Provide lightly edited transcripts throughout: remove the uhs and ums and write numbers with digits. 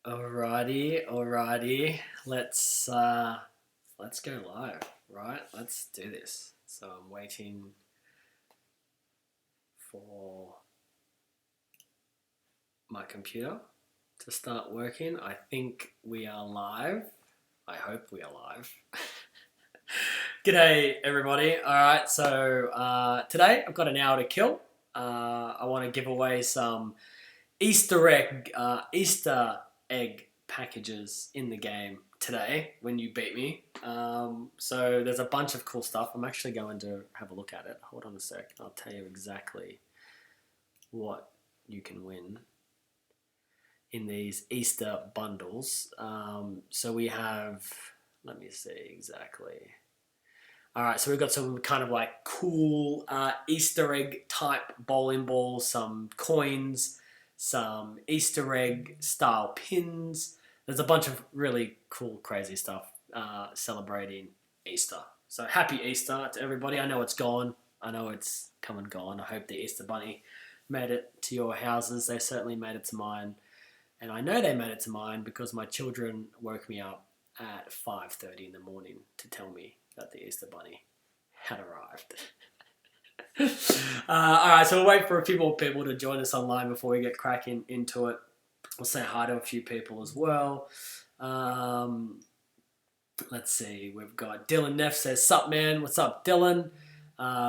Alrighty. Let's go live, right? Let's do this. So I'm waiting for my computer to start working. I think we are live. I hope we are live. G'day everybody. Alright, so today I've got an hour to kill. I want to give away some Easter egg packages in the game today when you beat me. So there's a bunch of cool stuff. I'm actually going to have a look at it. Hold on a sec. I'll tell you exactly what you can win in these Easter bundles. So we have, let me see exactly. All right, so we've got some kind of like cool Easter egg type bowling balls, some coins, some Easter egg style pins. There's a bunch of really cool, crazy stuff celebrating Easter. So happy Easter to everybody. I know it's gone. I know it's come and gone. I hope the Easter Bunny made it to your houses. They certainly made it to mine. And I know they made it to mine because my children woke me up at 5:30 in the morning to tell me that the Easter Bunny had arrived. All right, so we'll wait for a few more people to join us online before we get cracking into it. We'll say hi to a few people as well. Let's see. We've got Dylan Neff says, "Sup, man? What's up, Dylan?"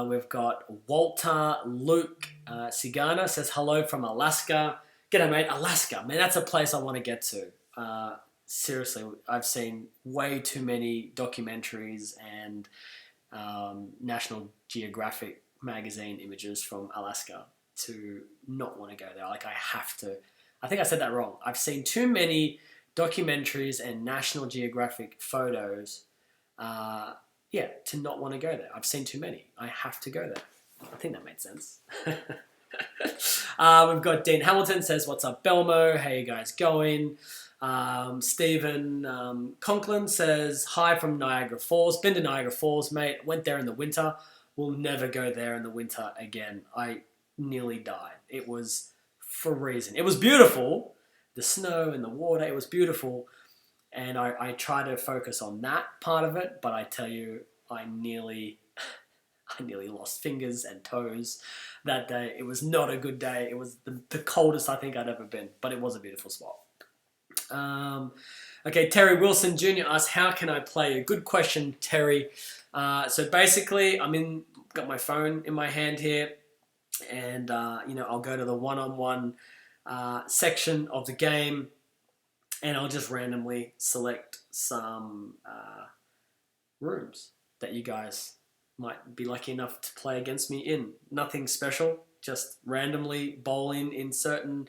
We've got Walter Luke Sigana says, "Hello from Alaska." G'day, mate. Alaska, man, that's a place I want to get to. Seriously, I've seen way too many documentaries and National Geographic magazine images from Alaska to not want to go there. Like, I have to. I think I said that wrong. I've seen too many documentaries and National Geographic photos, to not want to go there. I've seen too many. I have to go there. I think that made sense. We've got Dean Hamilton says, "What's up, Belmo? How you guys going?" Stephen Conklin says, "Hi from Niagara Falls. Been to Niagara Falls, mate. Went there in the winter. Will never go there in the winter again. I nearly died. It was freezing. It was beautiful. The snow and the water, it was beautiful. And I try to focus on that part of it, but I tell you, I nearly lost fingers and toes that day. It was not a good day. It was the coldest I think I'd ever been, but it was a beautiful spot." Okay, Terry Wilson Jr. asks, "How can I play?" A good question, Terry. So basically, got my phone in my hand here, and I'll go to the one-on-one section of the game, and I'll just randomly select some rooms that you guys might be lucky enough to play against me in. Nothing special, just randomly bowling in certain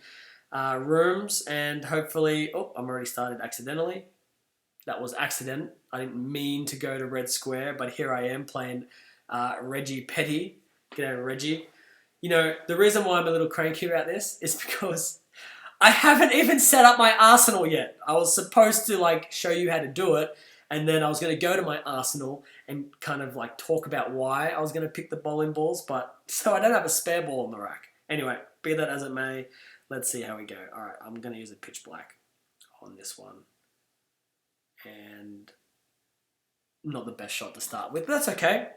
rooms, and hopefully, I'm already started accidentally. That was accident. I didn't mean to go to red square, but here I am playing Reggie Petty. G'day, Reggie. The reason why I'm a little cranky about this is because I haven't even set up my arsenal yet. I was supposed to show you how to do it, and then I was going to go to my arsenal and kind of talk about why I was going to pick the bowling balls, but so I don't have a spare ball on the rack. Anyway, be that as it may, let's see how we go. All right, I'm going to use a pitch black on this one. And not the best shot to start with, but that's okay.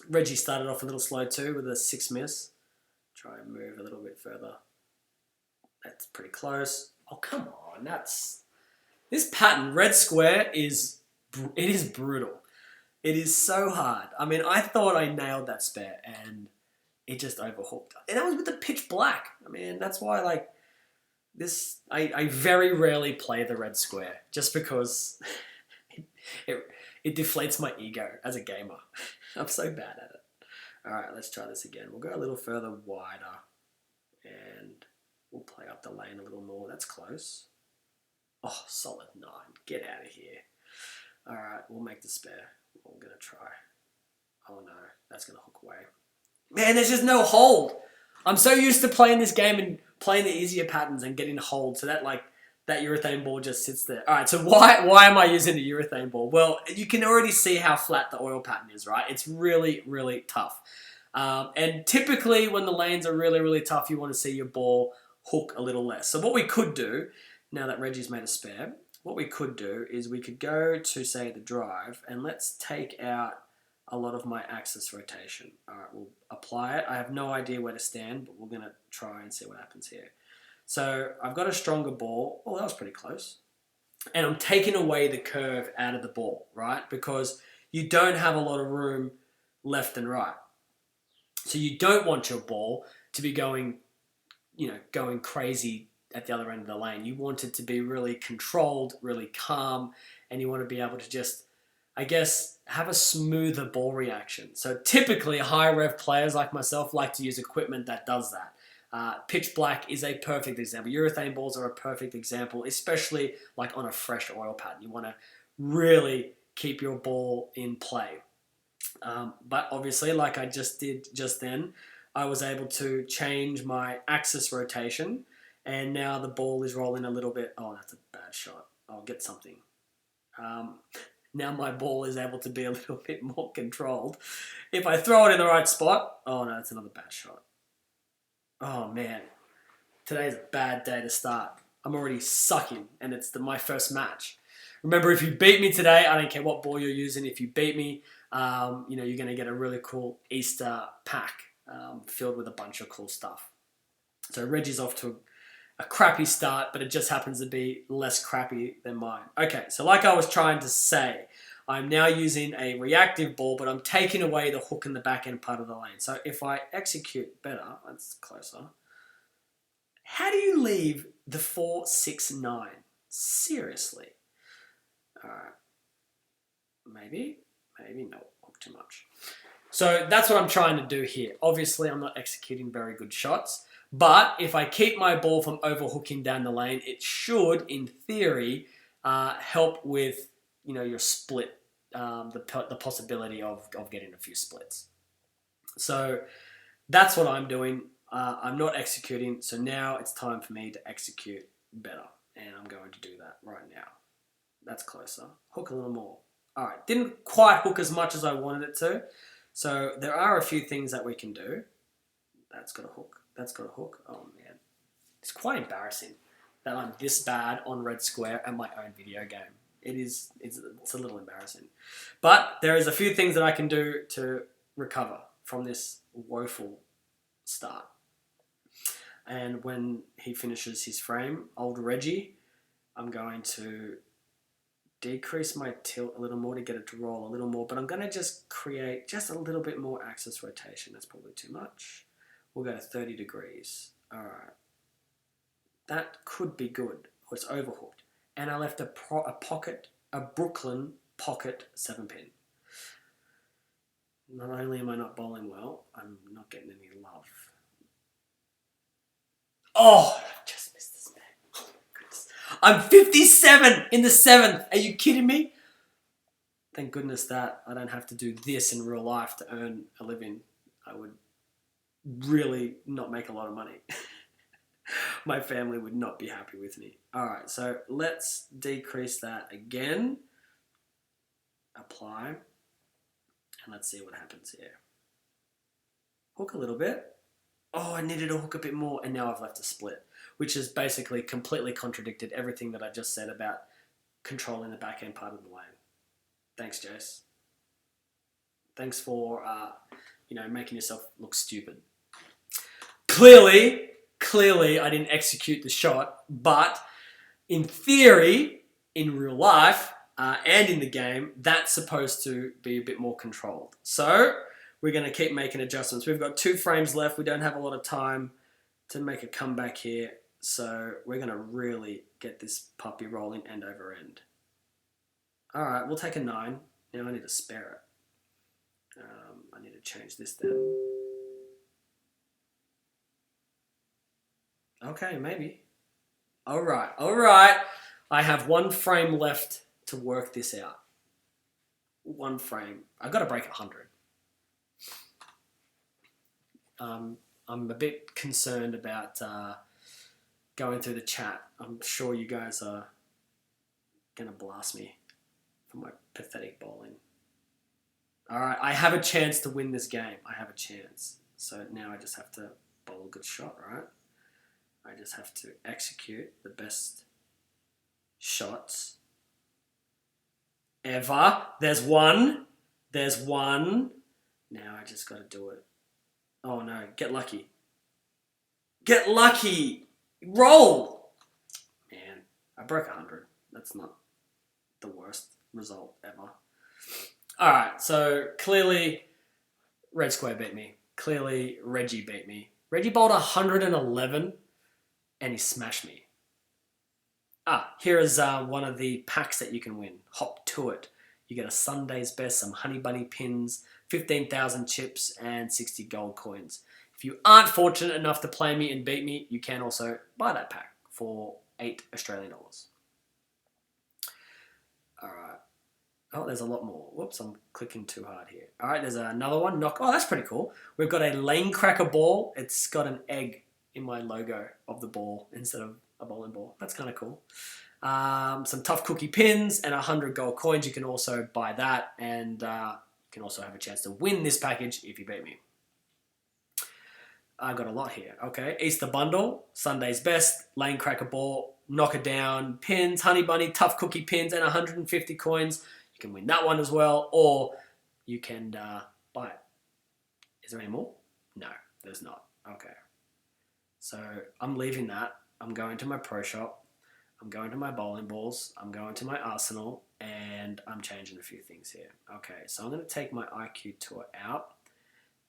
Reggie started off a little slow too with a 6 miss. Try and move a little bit further. That's pretty close. Oh, come on. This pattern, red square, is brutal. It is so hard. I thought I nailed that spare and it just overhooked. And that was with the pitch black. That's why I very rarely play the red square just because it deflates my ego as a gamer. I'm so bad at it. All right, let's try this again. We'll go a little further wider and we'll play up the lane a little more. That's close. Oh, solid 9. Get out of here. All right, we'll make the spare. We're going to try. Oh no, that's going to hook away. Man, there's just no hold. I'm so used to playing this game and playing the easier patterns and getting hold, so that urethane ball just sits there. All right, so why am I using the urethane ball? Well, you can already see how flat the oil pattern is, right? It's really, really tough. And typically when the lanes are really, really tough, you want to see your ball hook a little less. So what we could do now that Reggie's made a spare, what we could do is we could go to, say, the drive, and let's take out a lot of my axis rotation. All right, we'll apply it. I have no idea where to stand, but we're going to try and see what happens here. So I've got a stronger ball. Oh, that was pretty close. And I'm taking away the curve out of the ball, right? Because you don't have a lot of room left and right. So you don't want your ball to be going crazy at the other end of the lane. You want it to be really controlled, really calm, and you want to be able to just, I guess, have a smoother ball reaction. So typically high rev players like myself like to use equipment that does that. Pitch black is a perfect example. Urethane balls are a perfect example, especially like on a fresh oil pattern. You want to really keep your ball in play. But obviously, like I just did just then, I was able to change my axis rotation, and now the ball is rolling a little bit. Oh, that's a bad shot. I'll get something. Now my ball is able to be a little bit more controlled. If I throw it in the right spot, oh no, that's another bad shot. Oh man, today's a bad day to start. I'm already sucking, and it's my first match. Remember, if you beat me today, I don't care what ball you're using. If you beat me, you're going to get a really cool Easter pack filled with a bunch of cool stuff. So Reggie's off to a crappy start, but it just happens to be less crappy than mine. Okay, so like I was trying to say, I'm now using a reactive ball, but I'm taking away the hook in the back end part of the lane. So if I execute better, that's closer. How do you leave the 4-6-9? Seriously. All right. Maybe not hook too much. So that's what I'm trying to do here. Obviously, I'm not executing very good shots, but if I keep my ball from overhooking down the lane, it should, in theory, help with your split, the possibility of getting a few splits. So that's what I'm doing. I'm not executing, so now it's time for me to execute better, and I'm going to do that right now. That's closer. Hook a little more. All right, didn't quite hook as much as I wanted it to, so there are a few things that we can do. That's got a hook. That's got a hook. Oh man, it's quite embarrassing that I'm this bad on red square at my own video game. It's a little embarrassing. But there is a few things that I can do to recover from this woeful start. And when he finishes his frame, old Reggie, I'm going to decrease my tilt a little more to get it to roll a little more, but I'm going to just create just a little bit more axis rotation. That's probably too much. We'll go to 30 degrees. All right. That could be good. Oh, it's overhooked. And I left a Brooklyn pocket 7-pin. Not only am I not bowling well, I'm not getting any love. Oh, I just missed this, man. Oh my goodness. I'm 57 in the 7th. Are you kidding me? Thank goodness that I don't have to do this in real life to earn a living. I would really not make a lot of money. My family would not be happy with me. All right, so let's decrease that again. Apply. And let's see what happens here. Hook a little bit. Oh, I needed to hook a bit more, and now I've left a split, which has basically completely contradicted everything that I just said about controlling the back end part of the lane. Thanks, Jace. Thanks for, making yourself look stupid. Clearly, I didn't execute the shot, but in theory, in real life, and in the game, that's supposed to be a bit more controlled. So we're going to keep making adjustments. We've got 2 frames left. We don't have a lot of time to make a comeback here. So we're going to really get this puppy rolling end over end. All right, we'll take a 9. Now I need to spare it. I need to change this then. Okay, maybe. All right. I have 1 frame left to work this out. 1 frame. I've got to break 100. I'm a bit concerned about going through the chat. I'm sure you guys are going to blast me for my pathetic bowling. All right, I have a chance to win this game. I have a chance. So now I just have to bowl a good shot, right? I just have to execute the best shots ever. There's one. There's one. Now I just got to do it. Oh no, get lucky. Get lucky. Roll. Man, I broke 100. That's not the worst result ever. Alright, so clearly Red Square beat me. Clearly Reggie beat me. Reggie bowled 111 and he smashed me. Here is one of the packs that you can win. Hop to it. You get a Sunday's Best, some Honey Bunny pins, 15,000 chips, and 60 gold coins. If you aren't fortunate enough to play me and beat me, you can also buy that pack for $8 Australian. Alright. Oh, there's a lot more. Whoops, I'm clicking too hard here. Alright, there's another one. Oh, that's pretty cool. We've got a lane cracker ball. It's got an egg in my logo of the ball instead of a bowling ball. That's kind of cool. Some tough cookie pins and 100 gold coins. You can also buy that, and you can also have a chance to win this package if you beat me. I got a lot here. Okay, Easter bundle, Sunday's Best, lane cracker ball, knock it down, pins, honey bunny, tough cookie pins, and 150 coins. You can win that one as well, or you can buy it. Is there any more? No, there's not. Okay. So I'm leaving that. I'm going to my pro shop. I'm going to my bowling balls. I'm going to my arsenal, and I'm changing a few things here. Okay, so I'm going to take my IQ tour out,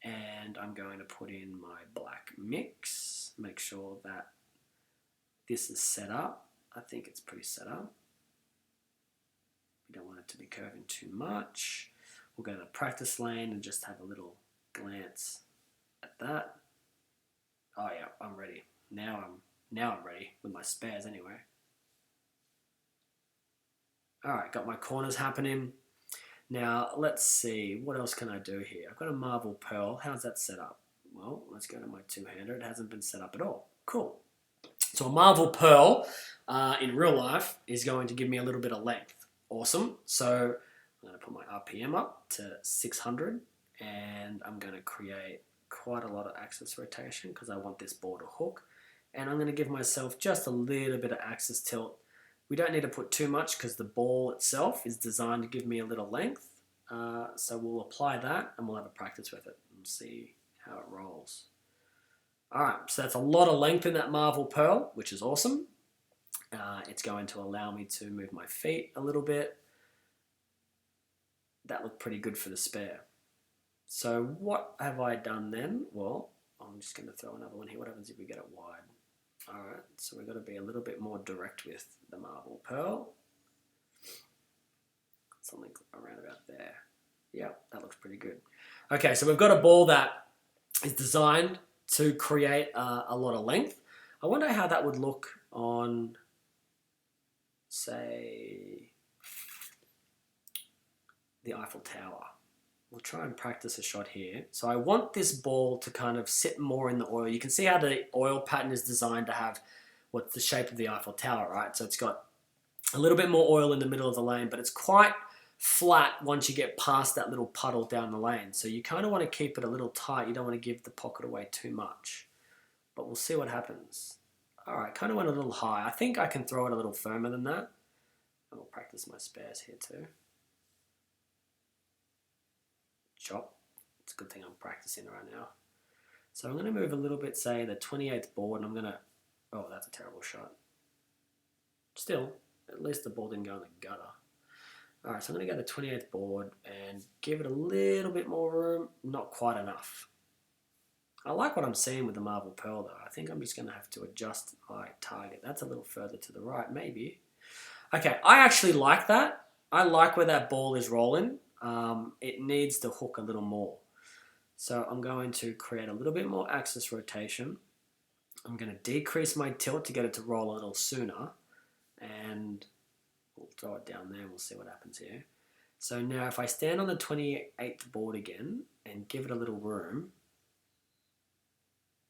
and I'm going to put in my black mix. Make sure that this is set up. I think it's pretty set up. We don't want it to be curving too much. We'll go to the practice lane and just have a little glance at that. Oh yeah, I'm ready. Now I'm ready with my spares anyway. Alright, got my corners happening. Now, let's see, what else can I do here? I've got a Marvel Pearl. How's that set up? Well, let's go to my two-hander. It hasn't been set up at all. Cool. So a Marvel Pearl in real life is going to give me a little bit of length. Awesome. So I'm going to put my RPM up to 600, and I'm going to create quite a lot of axis rotation because I want this ball to hook. And I'm going to give myself just a little bit of axis tilt. We don't need to put too much because the ball itself is designed to give me a little length. So we'll apply that and we'll have a practice with it and see how it rolls. Alright, so that's a lot of length in that Marvel Pearl, which is awesome. It's going to allow me to move my feet a little bit. That looked pretty good for the spare. So what have I done then? Well, I'm just going to throw another one here. What happens if we get it wide? Alright, so we've got to be a little bit more direct with the Marble Pearl. Something around about there. Yep, that looks pretty good. Okay, so we've got a ball that is designed to create a lot of length. I wonder how that would look on, say, the Eiffel Tower. We'll try and practice a shot here. So I want this ball to kind of sit more in the oil. You can see how the oil pattern is designed to have what's the shape of the Eiffel Tower, right? So it's got a little bit more oil in the middle of the lane, but it's quite flat once you get past that little puddle down the lane. So you kind of want to keep it a little tight. You don't want to give the pocket away too much. But we'll see what happens. All right, kind of went a little high. I think I can throw it a little firmer than that. And we'll practice my spares here too. Chop. It's a good thing I'm practicing right now. So I'm going to move a little bit, say, the 28th board, and I'm going to... Oh, that's a terrible shot. Still, at least the ball didn't go in the gutter. Alright, so I'm going to go to the 28th board and give it a little bit more room. Not quite enough. I like what I'm seeing with the Marble Pearl, though. I think I'm just going to have to adjust my target. That's a little further to the right, maybe. Okay, I actually like that. I like where that ball is rolling. It needs to hook a little more. So I'm going to create a little bit more axis rotation. I'm going to decrease my tilt to get it to roll a little sooner. And we'll throw it down there and we'll see what happens here. So now if I stand on the 28th board again and give it a little room,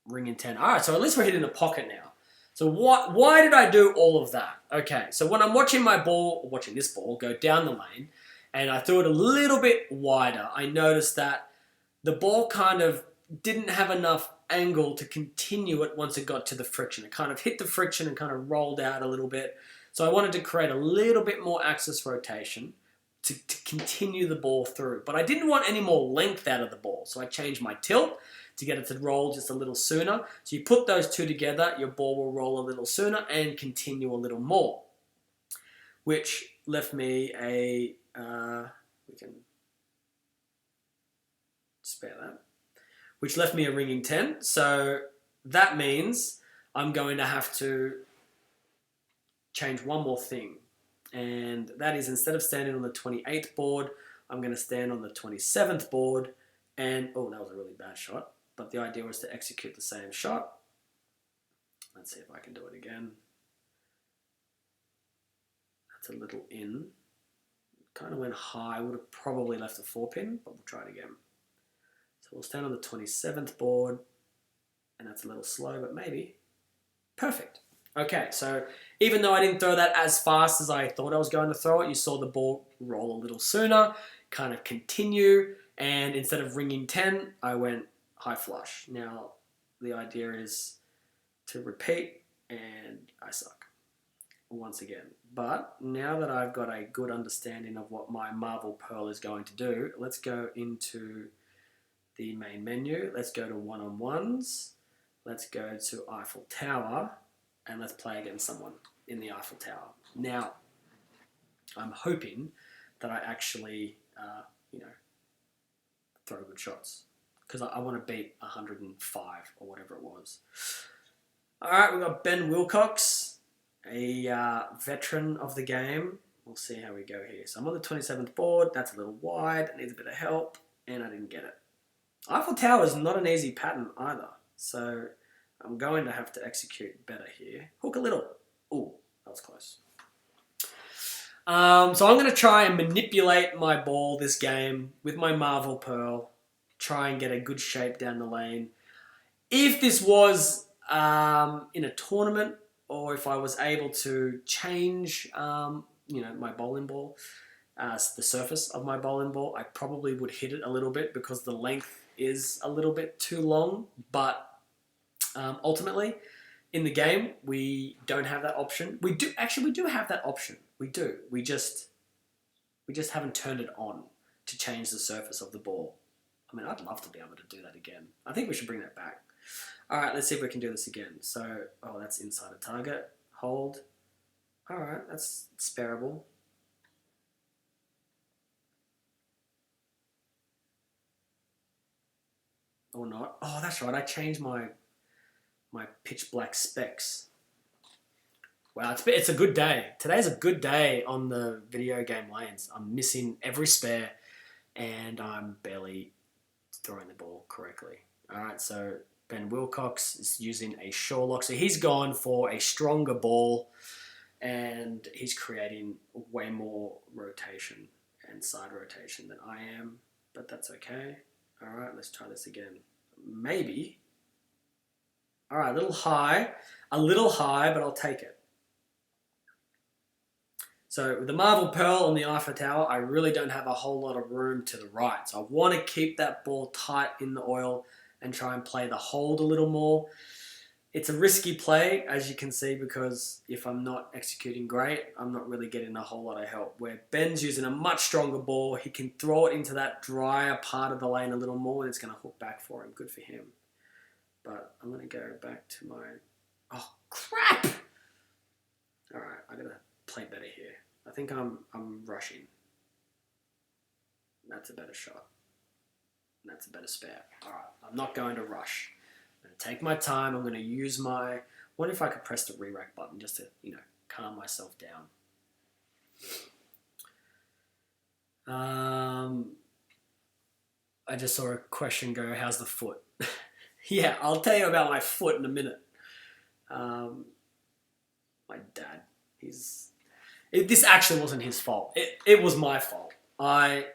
ring in 10. All right, so at least we're hitting the pocket now. So why did I do all of that? Okay, so when I'm watching my ball, watching this ball go down the lane, and I threw it a little bit wider, I noticed that the ball kind of didn't have enough angle to continue it once it got to the friction. It kind of hit the friction and kind of rolled out a little bit. So I wanted to create a little bit more axis rotation to continue the ball through. But I didn't want any more length out of the ball. So I changed my tilt to get it to roll just a little sooner. So you put those two together, your ball will roll a little sooner and continue a little more. Which left me a, we can spare that, which left me a ringing 10. So that means I'm going to have to change one more thing. And that is, instead of standing on the 28th board, I'm going to stand on the 27th board. And, oh, that was a really bad shot. But the idea was to execute the same shot. Let's see if I can do it again. That's a little in. Kind of went high. Would have probably left a 4-pin, but we'll try it again. So we'll stand on the 27th board. And that's a little slow, but maybe. Perfect. Okay, so even though I didn't throw that as fast as I thought I was going to throw it, you saw the ball roll a little sooner, kind of continue, and instead of ringing 10, I went high flush. Now, the idea is to repeat, and I suck once again. But now that I've got a good understanding of what my Marvel Pearl is going to do, let's go into the main menu. Let's go to one-on-ones. Let's go to Eiffel Tower. And let's play against someone in the Eiffel Tower. Now, I'm hoping that I actually, throw good shots. Because I want to beat 105 or whatever it was. All right, we've got Ben Wilcox, a veteran of the game. We'll see how we go here. So I'm on the 27th board. That's a little wide. It needs a bit of help. And I didn't get it. Eiffel Tower is not an easy pattern either. So I'm going to have to execute better here. Hook a little. Ooh, that was close. So I'm going to try and manipulate my ball this game with my Marvel Pearl. Try and get a good shape down the lane. If this was in a tournament, or if I was able to change, my bowling ball, the surface of my bowling ball, I probably would hit it a little bit because the length is a little bit too long. But ultimately, in the game, we don't have that option. We do have that option. We do. We just haven't turned it on to change the surface of the ball. I mean, I'd love to be able to do that again. I think we should bring that back. All right, let's see if we can do this again. So, oh, that's inside a target. Hold. All right, that's spareable. Or not. Oh, that's right. I changed my pitch black specs. Wow, it's a good day. Today's a good day on the video game lanes. I'm missing every spare and I'm barely throwing the ball correctly. All right, so Ben Wilcox is using a shore lock. So he's gone for a stronger ball and he's creating way more rotation and side rotation than I am, but that's okay. All right, let's try this again. Maybe. All right, a little high, but I'll take it. So with the Marvel Pearl on the Eiffel Tower, I really don't have a whole lot of room to the right. So I want to keep that ball tight in the oil and try and play the hold a little more. It's a risky play, as you can see, because if I'm not executing great, I'm not really getting a whole lot of help. Where Ben's using a much stronger ball, he can throw it into that drier part of the lane a little more and it's going to hook back for him. Good for him. But I'm going to go back to my... Oh, crap! All right, I got to play better here. I think I'm rushing. That's a better shot. That's a better spare. All right, I'm not going to rush. I'm going to take my time. I'm going to use my... I wonder if I could press the re-rack button just to, calm myself down. I just saw a question go, how's the foot? Yeah, I'll tell you about my foot in a minute. My dad, this actually wasn't his fault. It was my fault. I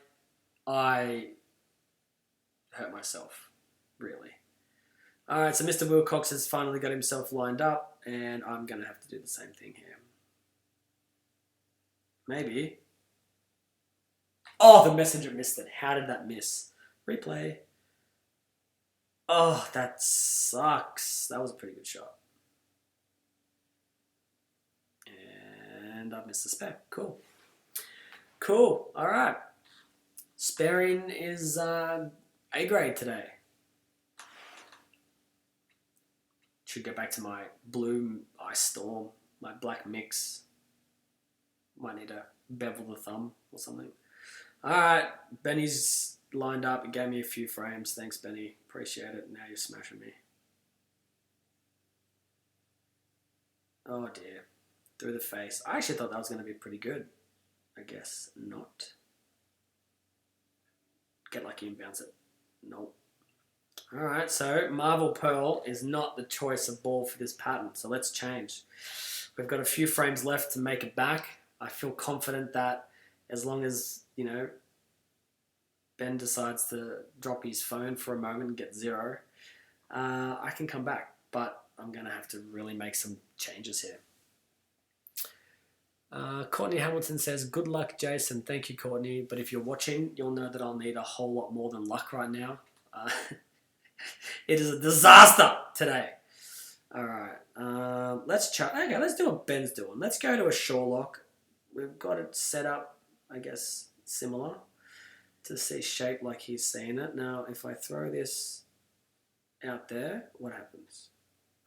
hurt myself, really. All right, so Mr. Wilcox has finally got himself lined up, and I'm going to have to do the same thing here. Maybe. Oh, the messenger missed it. How did that miss? Replay. Oh, that sucks. That was a pretty good shot. And I've missed a spare. Cool. Cool. All right. Sparing is A grade today. Should go back to my blue ice storm, my black mix. Might need to bevel the thumb or something. All right. Benny's lined up and gave me a few frames. Thanks, Benny. Appreciate it. Now you're smashing me. Oh, dear. Through the face. I actually thought that was going to be pretty good. I guess not. Get lucky and bounce it. Nope. Alright, so Marble Pearl is not the choice of ball for this pattern, so let's change. We've got a few frames left to make it back. I feel confident that as long as, you know, Ben decides to drop his phone for a moment and get 0, I can come back, but I'm going to have to really make some changes here. Courtney Hamilton says, good luck, Jason. Thank you, Courtney. But if you're watching, you'll know that I'll need a whole lot more than luck right now. It is a disaster today. All right. Let's try. Okay, let's do what Ben's doing. Let's go to a shore lock. We've got it set up, I guess, similar to see shape like he's seeing it. Now, if I throw this out there, what happens?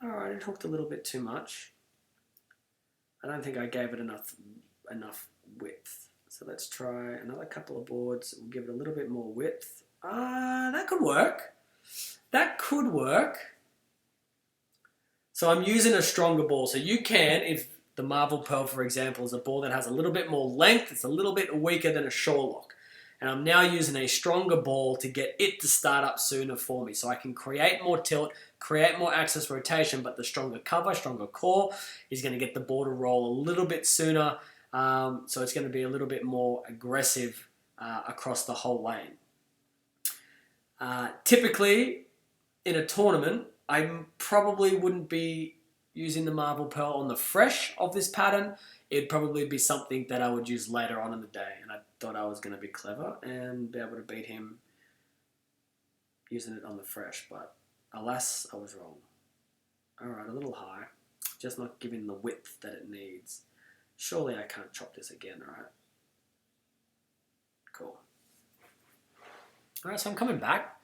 All right, it hooked a little bit too much. I don't think I gave it enough width. So let's try another couple of boards. We'll give it a little bit more width. That could work. That could work. So I'm using a stronger ball. So you can, if the Marble Pearl, for example, is a ball that has a little bit more length, it's a little bit weaker than a shore lock. And I'm now using a stronger ball to get it to start up sooner for me. So I can create more tilt, create more axis rotation, but the stronger cover, stronger core is going to get the ball to roll a little bit sooner. So it's going to be a little bit more aggressive across the whole lane. Typically, in a tournament, I probably wouldn't be using the Marble Pearl on the fresh of this pattern. It'd probably be something that I would use later on in the day. And I thought I was going to be clever and be able to beat him using it on the fresh. But alas, I was wrong. Alright, a little high. Just not giving the width that it needs. Surely I can't chop this again, alright? Cool. Alright, so I'm coming back.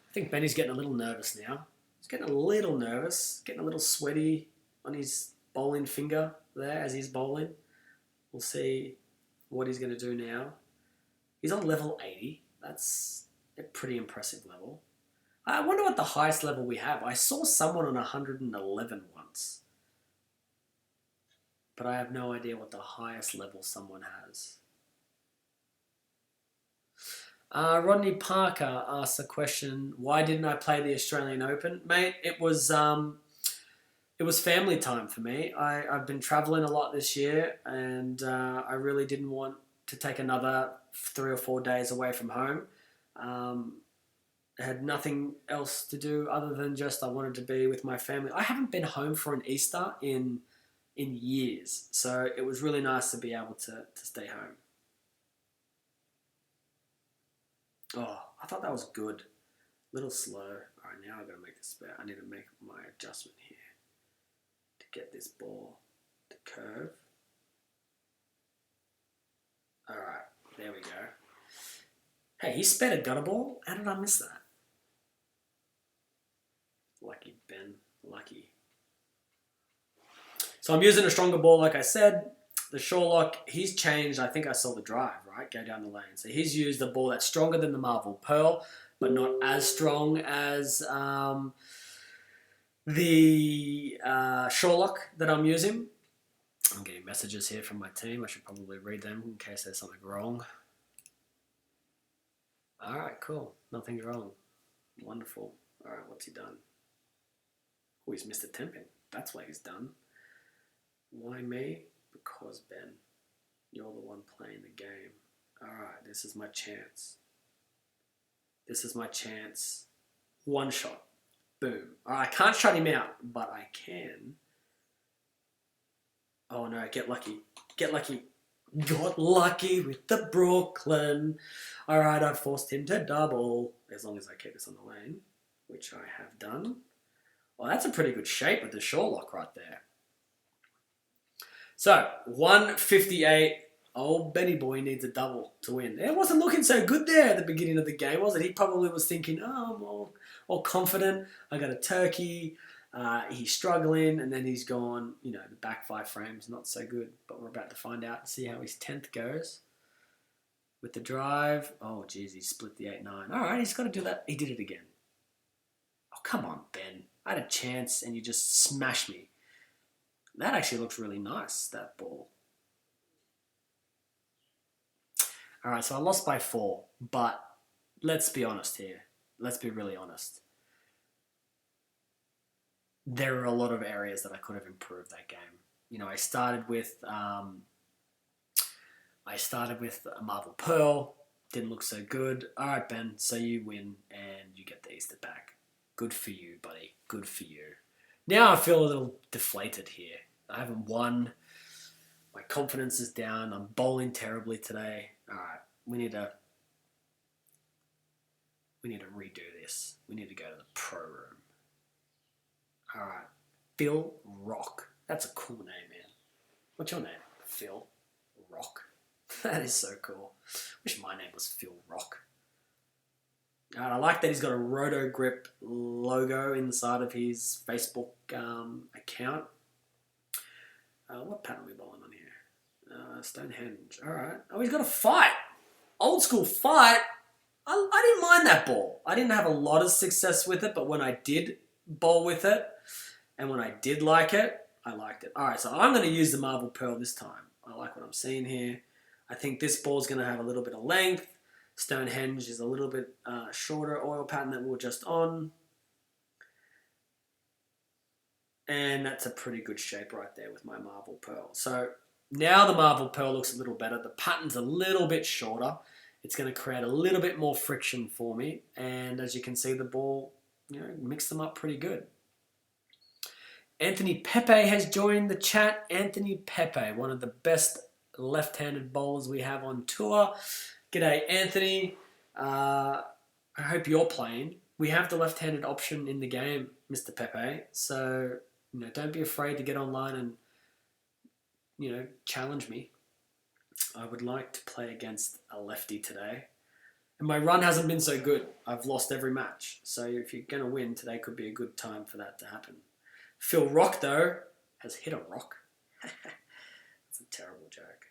I think Benny's getting a little nervous now. He's getting a little nervous, getting a little sweaty on his bowling finger there as he's bowling. We'll see what he's going to do now. He's on level 80. That's a pretty impressive level. I wonder what the highest level we have. I saw someone on 111 once. But I have no idea what the highest level someone has. Rodney Parker asks a question, why didn't I play the Australian Open? Mate, it was family time for me. I've been travelling a lot this year and I really didn't want to take another 3 or 4 days away from home. I had nothing else to do other than just I wanted to be with my family. I haven't been home for an Easter in years, so it was really nice to be able to stay home. Oh, I thought that was good. A little slow. All right, now I've got to make this better. I need to make my adjustment here to get this ball to curve. All right, there we go. Hey, he sped a gutter ball. How did I miss that? Lucky, Ben. Lucky. So I'm using a stronger ball, like I said. The shore lock, he's changed. I think I saw the drive, right? Go down the lane. So he's used a ball that's stronger than the Marble Pearl, but not as strong as the shore lock that I'm using. I'm getting messages here from my team. I should probably read them in case there's something wrong. All right, cool. Nothing's wrong. Wonderful. All right, what's he done? Oh, he's missed a 10-pin. That's why he's done. Why me? Because, Ben, you're the one playing the game. All right, this is my chance. This is my chance. One shot. Boom. All right, I can't shut him out, but I can. Oh, no, get lucky. Get lucky. Got lucky with the Brooklyn. All right, I've forced him to double, as long as I keep this on the lane, which I have done. Well, that's a pretty good shape with the shore lock right there. So, 158. Old Benny boy needs a double to win. It wasn't looking so good there at the beginning of the game, was it? He probably was thinking, oh, I'm all confident. I got a turkey. He's struggling, and then he's gone, the back 5 frames, not so good. But we're about to find out and see how his 10th goes. With the drive. Oh, geez, he split the 8-9. All right, he's got to do that. He did it again. Oh, come on, Ben. I had a chance, and you just smashed me. That actually looks really nice, that ball. All right, so I lost by 4, but let's be honest here. Let's be really honest. There are a lot of areas that I could have improved that game. I started with a Marble Pearl. Didn't look so good. All right, Ben, so you win and you get the Easter pack. Good for you, buddy. Good for you. Now I feel a little deflated here. I haven't won. My confidence is down. I'm bowling terribly today. All right, we need to redo this. We need to go to the pro room. All right, Phil Rock. That's a cool name, man. What's your name? Phil Rock. That is so cool. Wish my name was Phil Rock. All right, I like that he's got a Roto Grip logo inside of his Facebook account. What pattern are we bowling on here? Stonehenge. All right. Oh, he's got a fight. Old school fight. I didn't mind that ball. I didn't have a lot of success with it, but when I did bowl with it, and when I did like it, I liked it. All right, so I'm going to use the Marble Pearl this time. I like what I'm seeing here. I think this ball's going to have a little bit of length. Stonehenge is a little bit shorter oil pattern that we're just on. And that's a pretty good shape right there with my Marble Pearl. So now the Marble Pearl looks a little better. The pattern's a little bit shorter. It's going to create a little bit more friction for me. And as you can see, the ball, mixed them up pretty good. Anthony Pepe has joined the chat. Anthony Pepe, one of the best left-handed bowlers we have on tour. G'day, Anthony. I hope you're playing. We have the left-handed option in the game, Mr. Pepe. So, don't be afraid to get online and, challenge me. I would like to play against a lefty today. And my run hasn't been so good. I've lost every match. So if you're going to win, today could be a good time for that to happen. Phil Rock, though, has hit a rock. That's a terrible joke.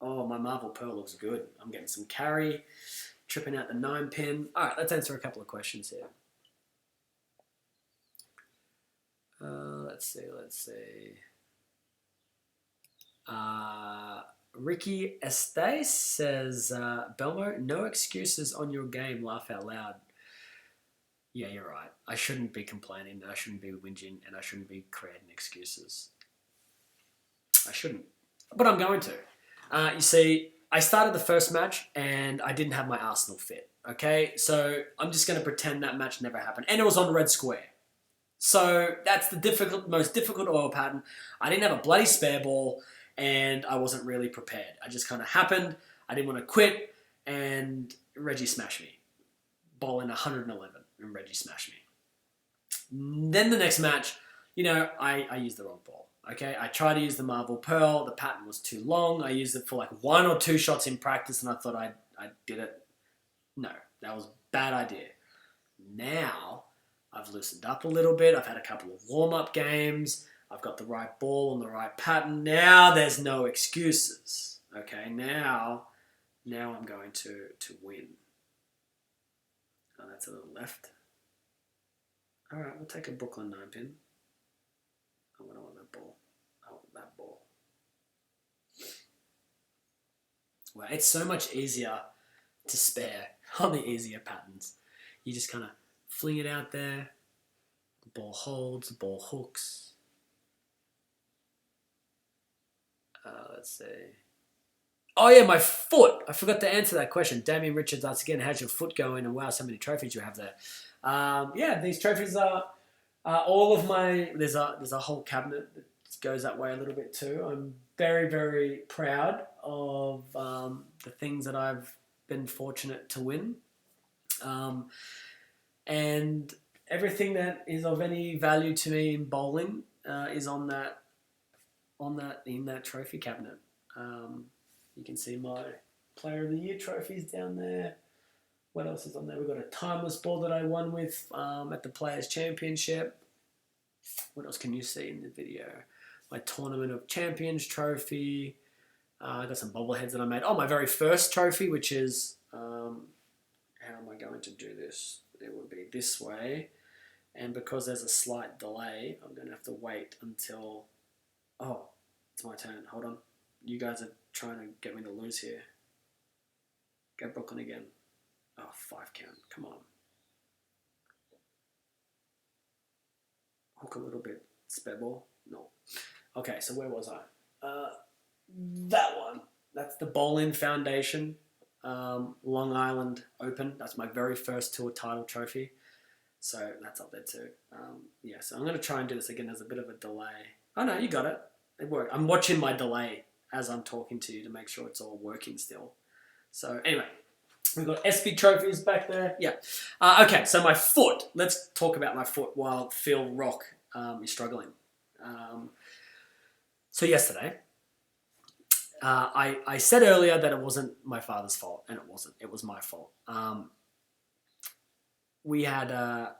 Oh, my Marble Pearl looks good. I'm getting some carry, tripping out the 9-pin. All right, let's answer a couple of questions here. Let's see. Ricky Estes says, Belmo, no excuses on your game, laugh out loud. Yeah, you're right. I shouldn't be complaining, I shouldn't be whinging, and I shouldn't be creating excuses. I shouldn't. But I'm going to. You see, I started the first match and I didn't have my Arsenal fit. Okay? So I'm just going to pretend that match never happened. And it was on red square. So that's the most difficult oil pattern. I didn't have a bloody spare ball and I wasn't really prepared. I just kind of happened. I didn't want to quit and Reggie smashed me. Bowling 111 and Reggie smashed me. Then the next match, I used the wrong ball. Okay, I tried to use the Marble Pearl. The pattern was too long. I used it for like 1 or 2 shots in practice and I thought I did it. No, that was a bad idea. Now, I've loosened up a little bit. I've had a couple of warm-up games. I've got the right ball and the right pattern. Now there's no excuses. Okay, now I'm going to win. Oh, that's a little left. All right, we'll take a Brooklyn 9-pin. I don't want that ball. I want that ball. Well, it's so much easier to spare on the easier patterns. You just kind of fling it out there. The ball holds, the ball hooks. Let's see. Oh yeah, my foot. I forgot to answer that question. Damien Richards asks again, how's your foot going? And wow, so many trophies you have there. Yeah, these trophies are all of my. There's a whole cabinet that goes that way a little bit too. I'm very, very proud of the things that I've been fortunate to win, and everything that is of any value to me in bowling. is in that trophy cabinet. You can see my Player of the Year trophies down there. What else is on there? We've got a timeless ball that I won with at the Players' Championship. What else can you see in the video? My Tournament of Champions trophy. I got some bobbleheads that I made. Oh, my very first trophy, which is... how am I going to do this? It would be this way. And because there's a slight delay, I'm going to have to wait until... Oh, it's my turn. Hold on. You guys are trying to get me to lose here. Go Brooklyn again. Oh, 5 count. Come on. Hook a little bit. Spare ball? No. Okay, so where was I? That one. That's the Bowling Foundation Long Island Open. That's my very first tour title trophy. So that's up there too. Yeah, so I'm going to try and do this again. There's a bit of a delay. Oh no, you got it. It worked. I'm watching my delay as I'm talking to you to make sure it's all working still. So anyway, we've got SB trophies back there. Yeah. Okay, so my foot. Let's talk about my foot while Phil Rock is struggling. So yesterday, I said earlier that it wasn't my father's fault, and it wasn't. It was my fault. We had a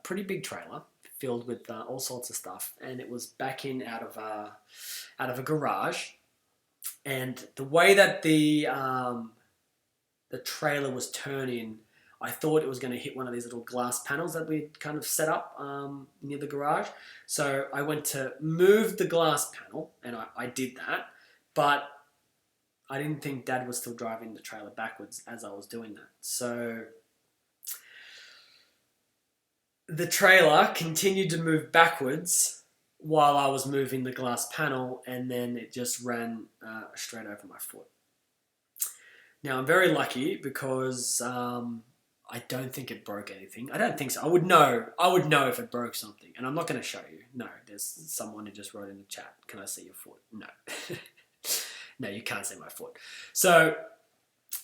pretty big trailer filled with all sorts of stuff, and it was backing out of a garage. And the way that the trailer was turning, I thought it was going to hit one of these little glass panels that we kind of set up near the garage. So I went to move the glass panel, and I did that, but I didn't think Dad was still driving the trailer backwards as I was doing that. So the trailer continued to move backwards while I was moving the glass panel, and then it just ran straight over my foot. Now, I'm very lucky because I don't think it broke anything. I don't think so. I would know if it broke something, and I'm not going to show you. No, there's someone who just wrote in the chat, can I see your foot? No. No, you can't see my foot. So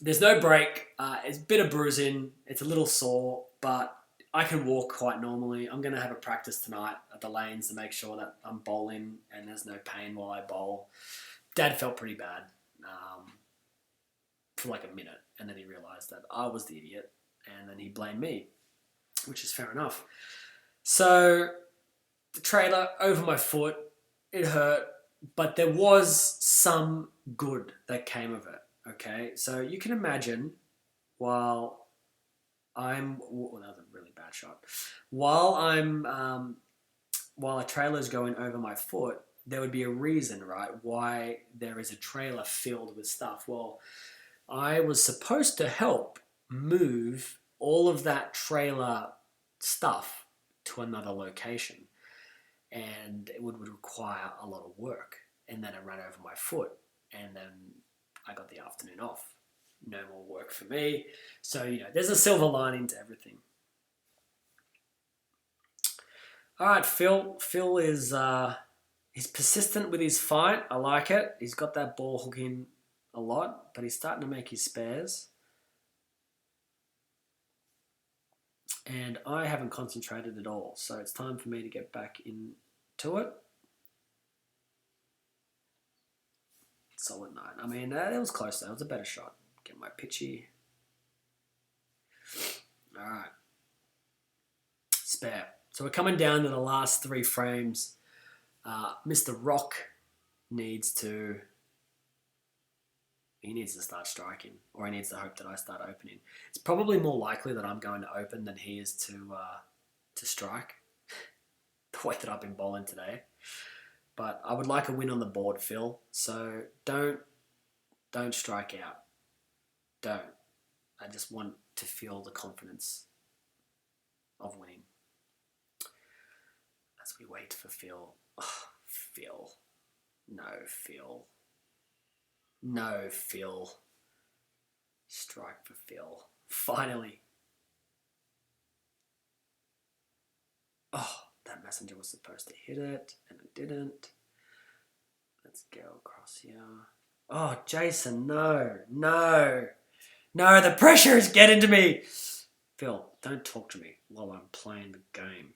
there's no break. It's a bit of bruising. It's a little sore, but I can walk quite normally. I'm going to have a practice tonight at the lanes to make sure that I'm bowling and there's no pain while I bowl. Dad felt pretty bad for like a minute, and then he realised that I was the idiot, and then he blamed me, which is fair enough. So the trailer over my foot, it hurt, but there was some good that came of it, okay? So you can imagine while I'm... Oh, that was a really bad shot. While a trailer's going over my foot, there would be a reason, right, why there is a trailer filled with stuff. Well, I was supposed to help move all of that trailer stuff to another location, and it would require a lot of work. And then it ran over my foot, and then I got the afternoon off. No more work for me. So, there's a silver lining to everything. All right, Phil. Phil is he's persistent with his fight. I like it. He's got that ball hooking a lot, but he's starting to make his spares. And I haven't concentrated at all, so it's time for me to get back into it. Solid 9. I mean, it was close though. It was a better shot. Get my pitchy. All right. Spare. So we're coming down to the last 3 frames. Mr. Rock needs to start striking, or he needs to hope that I start opening. It's probably more likely that I'm going to open than he is to strike, the way that I've been bowling today. But I would like a win on the board, Phil. So don't strike out. Don't. I just want to feel the confidence of winning. As we wait for Phil. Oh, Phil. No, Phil. No, Phil. Strike for Phil. Finally. Oh, that messenger was supposed to hit it, and it didn't. Let's go across here. Oh, Jason, no. No, the pressure is getting to me. Phil, don't talk to me while I'm playing the game.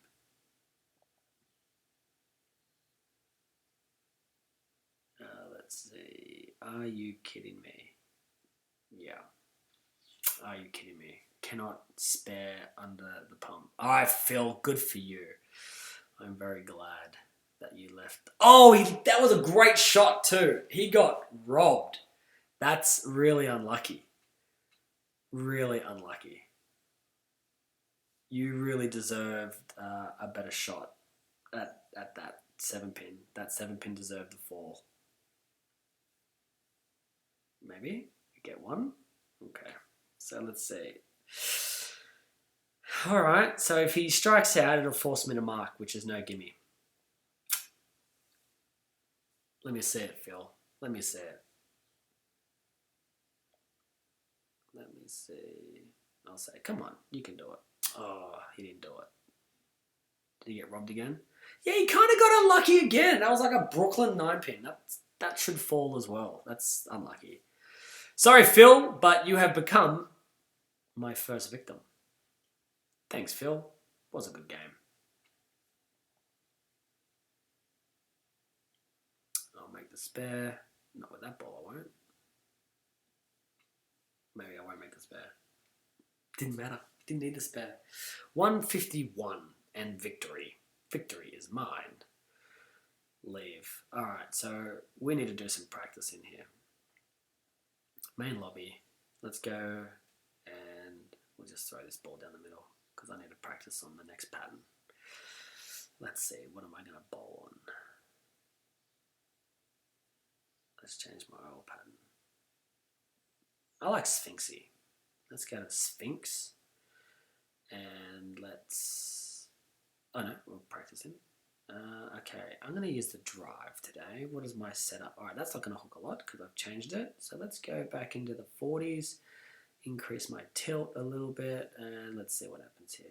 Are you kidding me? Yeah. Are you kidding me? Cannot spare under the pump. All right, Phil, good for you. I'm very glad that you left. Oh, that was a great shot too. He got robbed. That's really unlucky. Really unlucky. You really deserved a better shot at that 7-pin. That 7-pin deserved the fall. Maybe you get one? Okay. So let's see. All right. So if he strikes out, it'll force me to mark, which is no gimme. Let me see it, Phil. Let me see it. Let me see. I'll say, come on, you can do it. Oh, he didn't do it. Did he get robbed again? Yeah, he kind of got unlucky again. That was like a Brooklyn 9-pin. That should fall as well. That's unlucky. Sorry, Phil, but you have become my first victim. Thanks, Phil. It was a good game. I'll make the spare. Not with that ball, I won't. Maybe I won't make the spare. Didn't matter. Didn't need the spare. 151 and victory. Victory is mine. Leave. Alright, so we need to do some practice in here. Main lobby. Let's go and we'll just throw this ball down the middle because I need to practice on the next pattern. Let's see, what am I going to bowl on? Let's change my old pattern. I like Sphinxy. Let's go to Sphinx. And let's... Oh no, we'll practice him. Okay, I'm going to use the drive today. What is my setup? Alright, that's not going to hook a lot because I've changed it. So let's go back into the 40s. Increase my tilt a little bit. And let's see what happens here.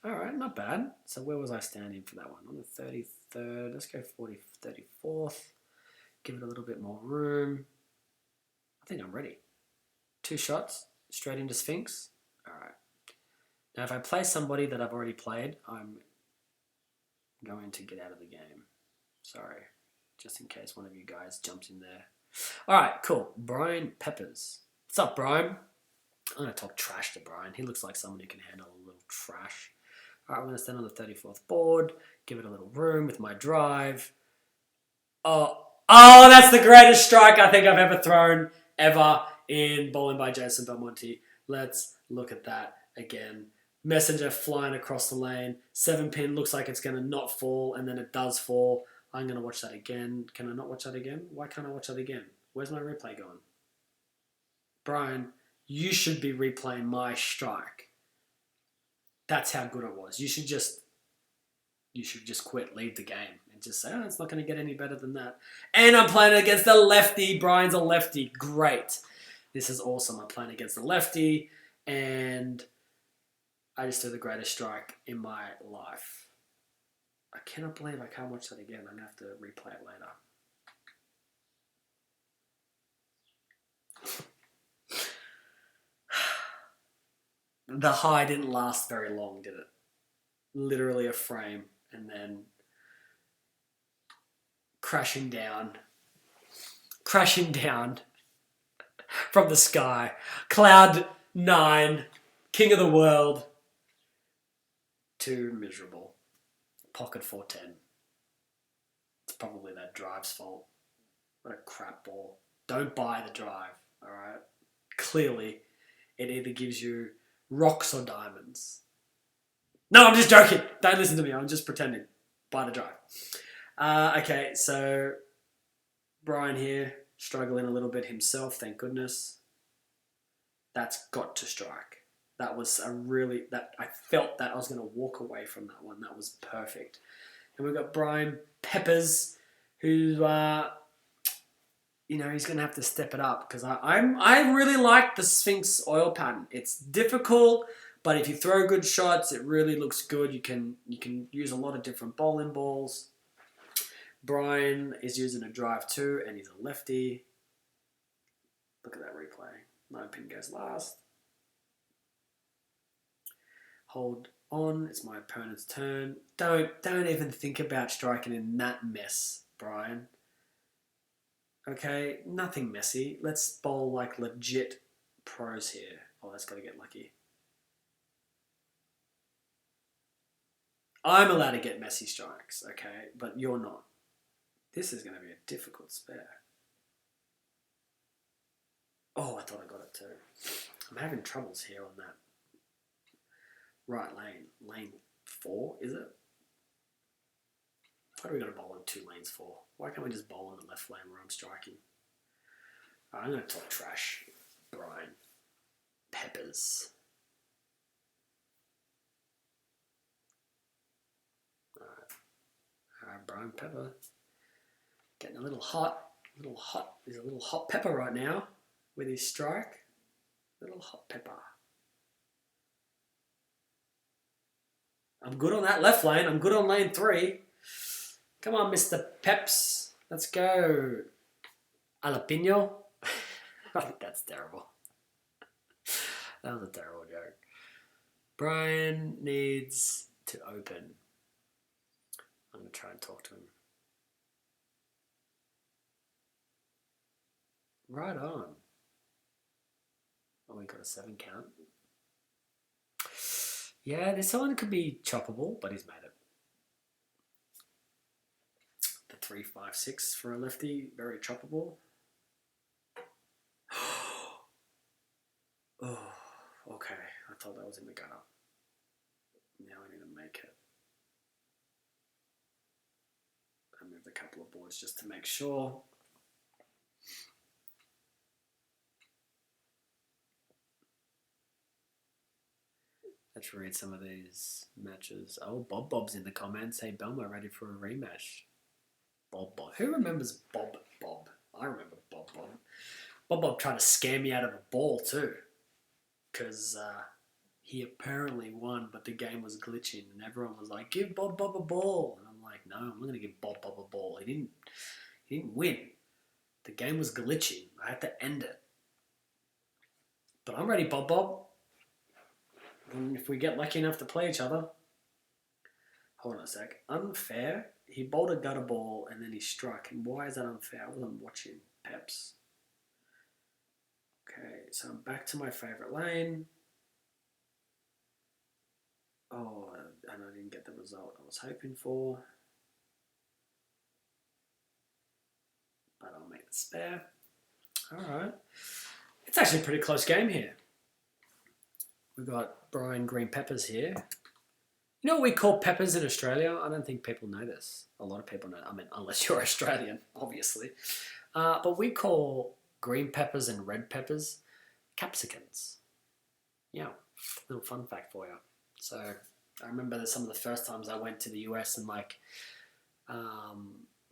Alright, not bad. So where was I standing for that one? On the 33rd. Let's go 34th. Give it a little bit more room. I think I'm ready. 2 shots. Straight into Sphinx. Alright. Now if I play somebody that I've already played, I'm going to get out of the game. Sorry. Just in case one of you guys jumps in there. Alright, cool. Brian Peppers. What's up, Brian? I'm going to talk trash to Brian. He looks like someone who can handle a little trash. Alright, I'm going to stand on the 34th board. Give it a little room with my drive. Oh, that's the greatest strike I think I've ever thrown ever in Bowling by Jason Belmonte. Let's look at that again. Messenger flying across the lane. 7-pin looks like it's going to not fall, and then it does fall. I'm going to watch that again. Can I not watch that again? Why can't I watch that again? Where's my replay going? Brian, you should be replaying my strike. That's how good it was. You should just quit, leave the game, and just say, oh, it's not going to get any better than that. And I'm playing against the lefty. Brian's a lefty. Great. This is awesome. I'm playing against the lefty, and I just threw the greatest strike in my life. I cannot believe I can't watch that again. I'm going to have to replay it later. The high didn't last very long, did it? Literally a frame, and then crashing down from the sky. Cloud 9, king of the world. Too miserable. Pocket 410. It's probably that drive's fault. What a crap ball. Don't buy the drive, alright? Clearly, it either gives you rocks or diamonds. No, I'm just joking. Don't listen to me. I'm just pretending. Buy the drive. Okay, so Brian here, struggling a little bit himself, thank goodness. That's got to strike. That was I felt that I was going to walk away from that one. That was perfect. And we've got Brian Peppers, who, he's going to have to step it up because I really like the Sphinx oil pattern. It's difficult, but if you throw good shots, it really looks good. You can use a lot of different bowling balls. Brian is using a drive too, and he's a lefty. Look at that replay. 9-pin goes last. Hold on. It's my opponent's turn. Don't even think about striking in that mess, Brian. Okay, nothing messy. Let's bowl like legit pros here. Oh, that's got to get lucky. I'm allowed to get messy strikes, okay, but you're not. This is going to be a difficult spare. Oh, I thought I got it too. I'm having troubles here on that right lane. Lane 4, is it? Why do we got to bowl on 2 lanes for? Why can't we just bowl on the left lane where I'm striking? Right, I'm going to talk trash. Brian. Peppers. Alright, Brian Pepper. Getting a little hot. He's a little hot pepper right now with his strike. Little hot pepper. I'm good on that left lane. I'm good on lane 3. Come on, Mr. Peps. Let's go. Jalapeno. That's terrible. That was a terrible joke. Brian needs to open. I'm going to try and talk to him. Right on. Oh, we got a 7 count. Yeah, this one could be choppable, but he's made it. The 3-5-6 for a lefty, very choppable. Oh, okay. I thought that was in the gutter. Now I need to make it. I moved a couple of boards just to make sure. Let's read some of these matches. Oh, Bob's in the comments. Hey, Belmo, ready for a rematch? Bob. Who remembers Bob? I remember Bob. Bob tried to scare me out of a ball too. Because he apparently won, but the game was glitching. And everyone was like, give Bob a ball. And I'm like, no, I'm not going to give Bob a ball. He didn't win. The game was glitching. I had to end it. But I'm ready, Bob. And if we get lucky enough to play each other. Hold on a sec. Unfair. He bowled a gutter ball and then he struck. And why is that unfair? I wasn't watching Peps. Okay, so I'm back to my favourite lane. Oh, and I didn't get the result I was hoping for. But I'll make the spare. Alright. It's actually a pretty close game here. We've got Brian Green Peppers here. You know what we call peppers in Australia? I don't think people know this. A lot of people know. I mean, unless you're Australian, obviously. But we call green peppers and red peppers capsicums. Yeah, little fun fact for you. So I remember that some of the first times I went to the US and like, you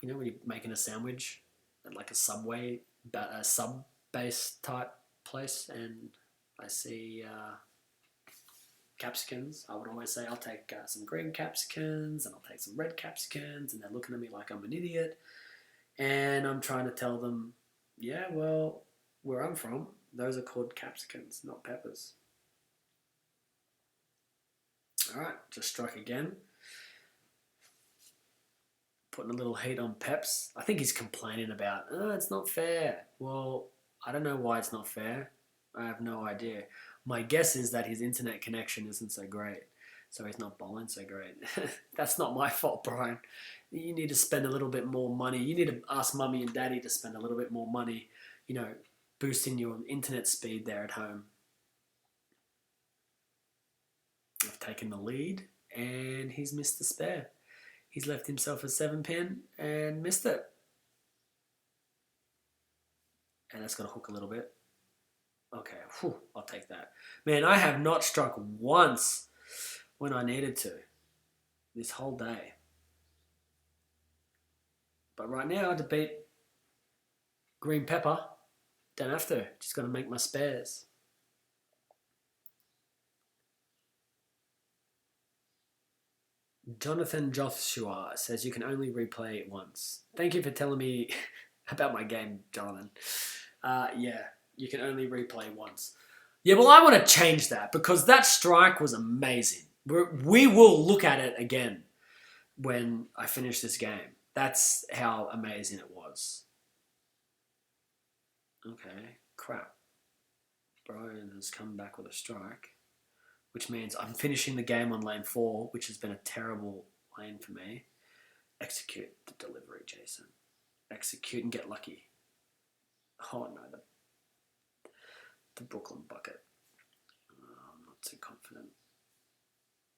know when you're making a sandwich at like a Subway, a sub-base type place, and I see capsicums, I would always say, I'll take some green capsicums and I'll take some red capsicums, and they're looking at me like I'm an idiot. And I'm trying to tell them, yeah, well, where I'm from, those are called capsicums, not peppers. All right, just struck again. Putting a little heat on Peps. I think he's complaining about, oh, it's not fair. Well, I don't know why it's not fair. I have no idea. My guess is that his internet connection isn't so great, so he's not bowling so great. That's not my fault, Brian. You need to spend a little bit more money. You need to ask Mummy and Daddy to spend a little bit more money, you know, boosting your internet speed there at home. I've taken the lead, and he's missed the spare. He's left himself a 7-pin and missed it. And that's going to hook a little bit. Okay, whew, I'll take that. Man, I have not struck once when I needed to this whole day. But right now, to beat Green Pepper, don't have to. Just got to make my spares. Jonathan Joshua says you can only replay it once. Thank you for telling me about my game, Jonathan. Yeah, you can only replay once. Yeah, well, I want to change that because that strike was amazing. We will look at it again when I finish this game. That's how amazing it was. Okay, crap. Brian has come back with a strike, which means I'm finishing the game on lane 4, which has been a terrible lane for me. Execute the delivery, Jason. Execute and get lucky. Oh no, the Brooklyn bucket. I'm not too confident.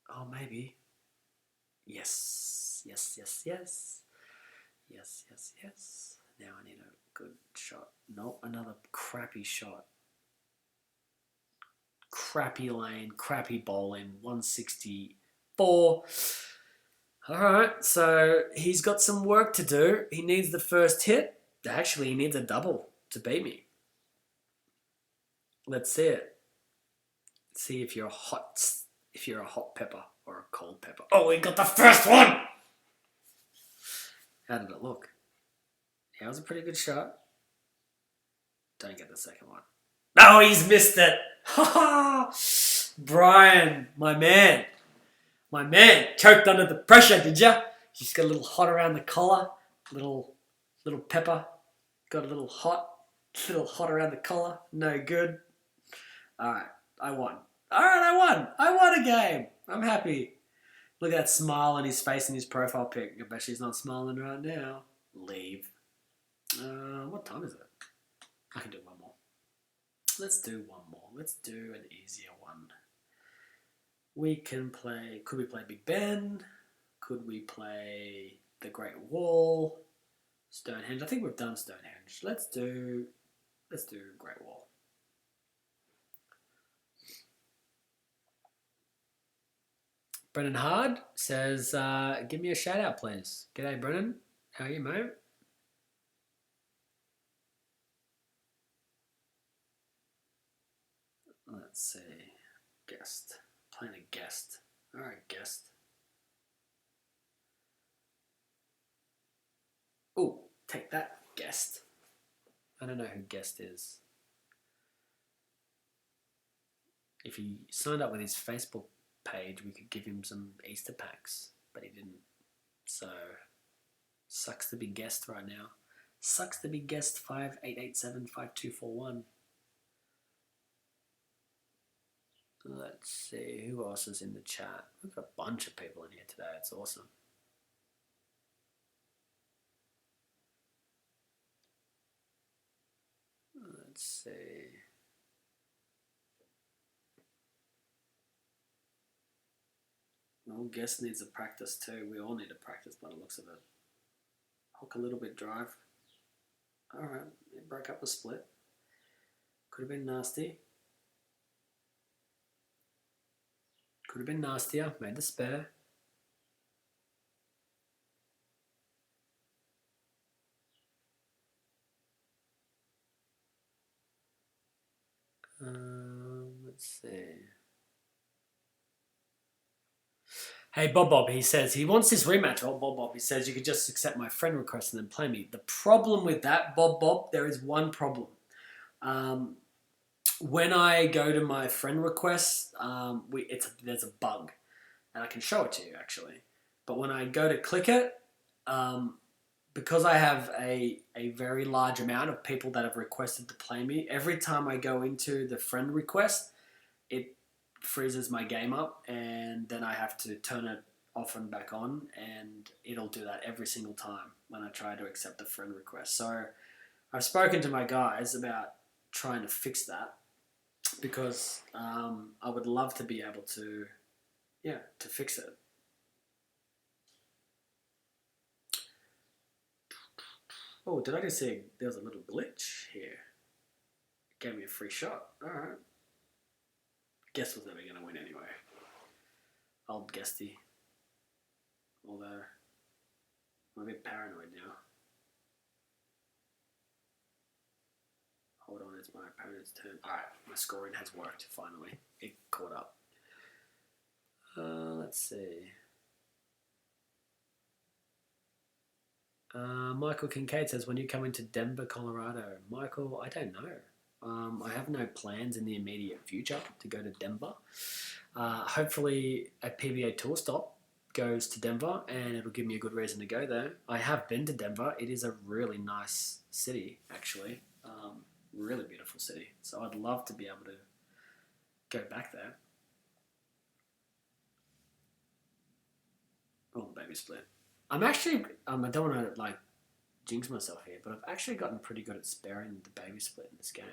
Oh, maybe. Yes, yes, yes, yes. Yes, yes, yes. Now I need a good shot. Nope, another crappy shot. Crappy lane, crappy bowling, 164. Alright, so he's got some work to do. He needs the first hit. Actually, he needs a double to beat me. Let's see it. See if you're a hot pepper or a cold pepper. Oh, we got the first one! How did it look? Yeah, it was a pretty good shot. Don't get the second one. No, he's missed it. Brian, my man. My man, choked under the pressure, did ya? You just got a little hot around the collar. Little pepper. Got a little hot around the collar. No good. Alright, I won. Alright, I won a game. I'm happy. Look at that smile on his face in his profile pic. I bet she's not smiling right now. Leave. What time is it? I can do one more. Let's do one more. Let's do an easier one. We can play... Could we play Big Ben? Could we play the Great Wall? Stonehenge. I think we've done Stonehenge. Let's do Great Wall. Brennan Hard says, give me a shout out, please. G'day, Brennan. How are you, mate? Let's see. Guest. Playing a guest. Alright, guest. Oh, take that, guest. I don't know who guest is. If he signed up with his Facebook page, we could give him some Easter packs, but he didn't. So, sucks to be guest right now. Sucks to be guest 58875241. Let's see, who else is in the chat? We've got a bunch of people in here today, it's awesome. Let's see. Well, guest needs to practice too. We all need to practice by the looks of it. Hook a little bit drive. Alright, it broke up the split. Could have been nasty. Could have been nastier. Made the spare. Let's see. Hey, Bob, he says he wants this rematch. Oh, Bob, he says you could just accept my friend request and then play me. The problem with that, Bob, there is one problem. When I go to my friend request, there's a bug, and I can show it to you actually. But when I go to click it, because I have a very large amount of people that have requested to play me, every time I go into the friend request, it freezes my game up, and then I have to turn it off and back on, and it'll do that every single time when I try to accept a friend request. So I've spoken to my guys about trying to fix that, because I would love to be able to fix it. Oh, did I just see there was a little glitch here? It gave me a free shot. Alright. Guess was never going to win anyway. Old guesty. Although, I'm a bit paranoid now. Hold on, it's my opponent's turn. Alright, my scoring has worked, finally. It caught up. Let's see. Michael Kincaid says, when you come into Denver, Colorado. Michael, I don't know. I have no plans in the immediate future to go to Denver. Hopefully a PBA tour stop goes to Denver, and it'll give me a good reason to go there. I have been to Denver. It is a really nice city, actually. Really beautiful city. So I'd love to be able to go back there. Oh, baby split. I'm actually, I don't want to like jinx myself here, but I've actually gotten pretty good at sparing the baby split in this game.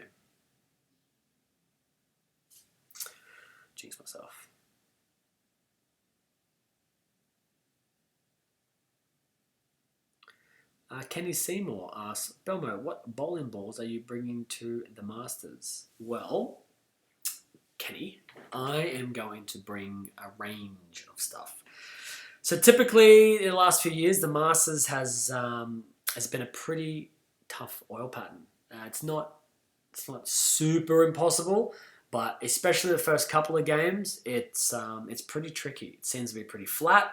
Jinx myself. Kenny Seymour asks, Belmo, what bowling balls are you bringing to the Masters? Well, Kenny, I am going to bring a range of stuff. So typically, in the last few years, the Masters has been a pretty tough oil pattern. It's not super impossible, but especially the first couple of games, it's pretty tricky. It seems to be pretty flat.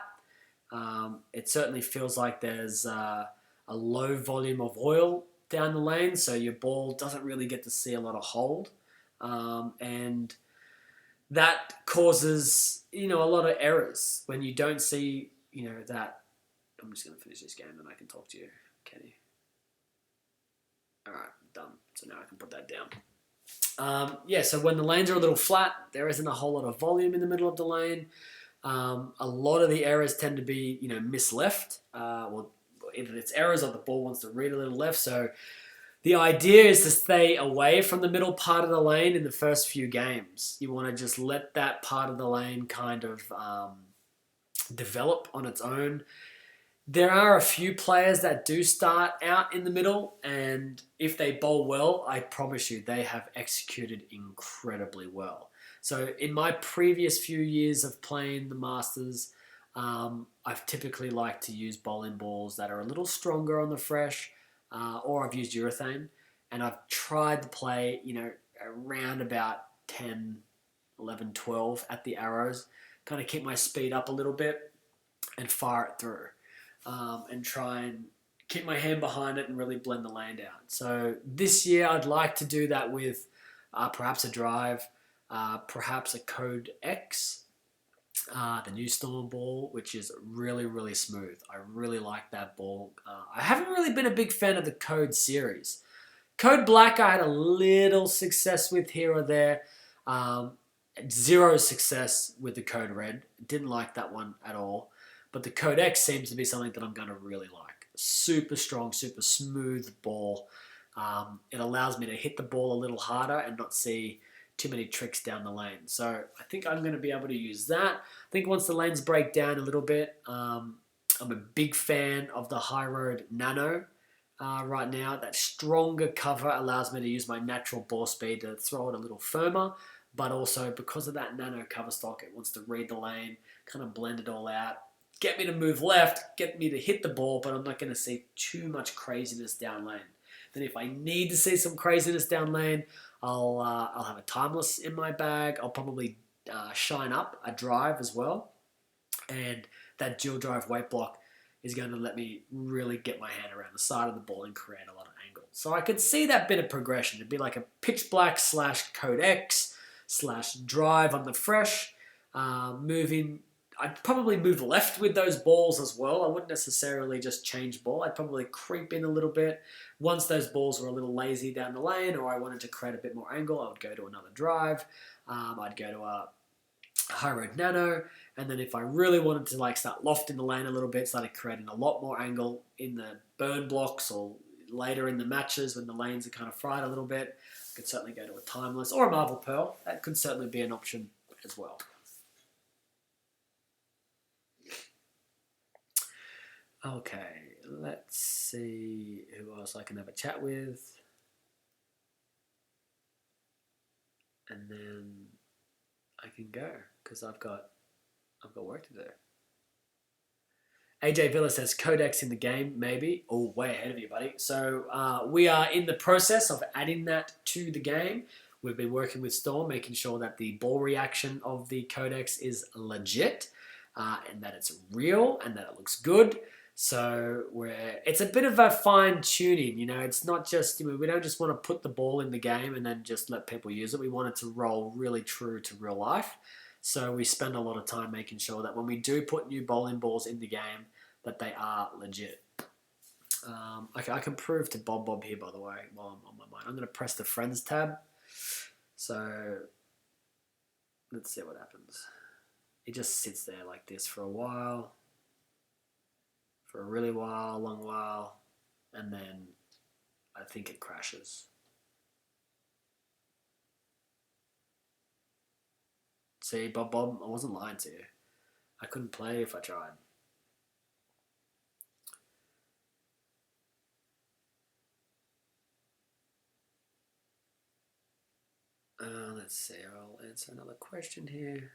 It certainly feels like there's a low volume of oil down the lane, so your ball doesn't really get to see a lot of hold, and that causes a lot of errors when you don't see that. I'm just going to finish this game, then I can talk to you, Kenny. All right, done. So now I can put that down. So when the lanes are a little flat, there isn't a whole lot of volume in the middle of the lane. A lot of the errors tend to be, misleft. Well, either it's errors or the ball wants to read a little left. So the idea is to stay away from the middle part of the lane in the first few games. You want to just let that part of the lane kind of develop on its own. There are a few players that do start out in the middle, and if they bowl well, I promise you they have executed incredibly well. So in my previous few years of playing the Masters, I've typically liked to use bowling balls that are a little stronger on the fresh, or I've used urethane, and I've tried to play, around about 10, 11, 12 at the arrows, kind of keep my speed up a little bit and fire it through, and try and keep my hand behind it and really blend the lane out. So this year I'd like to do that with perhaps a drive, perhaps a Code X, the new Storm ball, which is really, really smooth. I really like that ball. I haven't really been a big fan of the Code series. Code Black I had a little success with here or there. Zero success with the Code Red. Didn't like that one at all. But the Code X seems to be something that I'm going to really like. Super strong, super smooth ball. It allows me to hit the ball a little harder and not see too many tricks down the lane. So I think I'm going to be able to use that. I think once the lanes break down a little bit, I'm a big fan of the High Road Nano right now. That stronger cover allows me to use my natural ball speed to throw it a little firmer, but also because of that nano cover stock, it wants to read the lane, kind of blend it all out, get me to move left, get me to hit the ball, but I'm not going to see too much craziness down lane. Then if I need to see some craziness down lane, I'll have a timeless in my bag. I'll probably shine up a drive as well. And that dual drive weight block is going to let me really get my hand around the side of the ball and create a lot of angle. So I could see that bit of progression. It'd be like a pitch black / Code X / drive on the fresh, moving. I'd probably move left with those balls as well. I wouldn't necessarily just change ball. I'd probably creep in a little bit. Once those balls were a little lazy down the lane or I wanted to create a bit more angle, I would go to another drive. I'd go to a High Road Nano. And then if I really wanted to start lofting the lane a little bit, started creating a lot more angle in the burn blocks or later in the matches when the lanes are kind of fried a little bit, I could certainly go to a timeless or a Marble Pearl. That could certainly be an option as well. Okay, let's see who else I can have a chat with. And then I can go because I've got work to do. AJ Villa says Codex in the game, maybe. Oh, way ahead of you, buddy. So we are in the process of adding that to the game. We've been working with Storm, making sure that the ball reaction of the Codex is legit and that it's real and that it looks good. So it's a bit of a fine tuning, it's not just, we don't just want to put the ball in the game and then just let people use it. We want it to roll really true to real life. So we spend a lot of time making sure that when we do put new bowling balls in the game, that they are legit. Okay, I can prove to Bob here, by the way, while I'm on my mind. I'm going to press the Friends tab. So let's see what happens. It just sits there like this for a while, for a really while, long while, and then I think it crashes. See, Bob, I wasn't lying to you. I couldn't play if I tried. Let's see, I'll answer another question here.